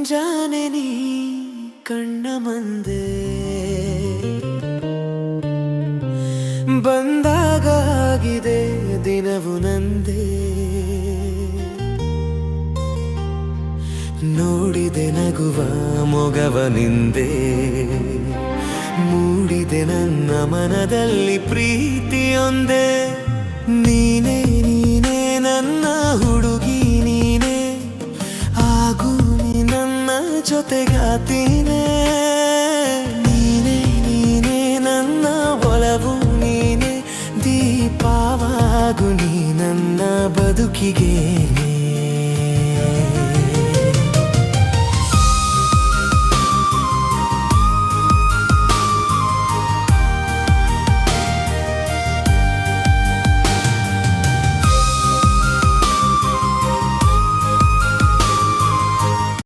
ಮುಂಜಾನೆ ನೀ ಕಣ್ಣ ಮುಂದೆ ಬಂದಾಗಿದೆ ದಿನವು ನಂದೆ. ನೋಡಿದೆ ನಗುವ ಮೊಗವ ನಿಂದೆ, ಮೂಡಿದೆ ನನ್ನ ಮನದಲ್ಲಿ ಪ್ರೀತಿಯೊಂದೇ. ನೀನೇ ನೀನೇ ನನ್ನ ಹುಡುಗಿ, ನೀನೇ ಆಗು ನೀ ನನ್ನ ಜೊತೆಗಾತೀನೇ. ನೀನೇ ನೀನೇ ನನ್ನ ಒಲವು, ನೀನೇ ದೀಪವಾಗು ನೀ ನನ್ನ ಬದುಕಿಗೆ.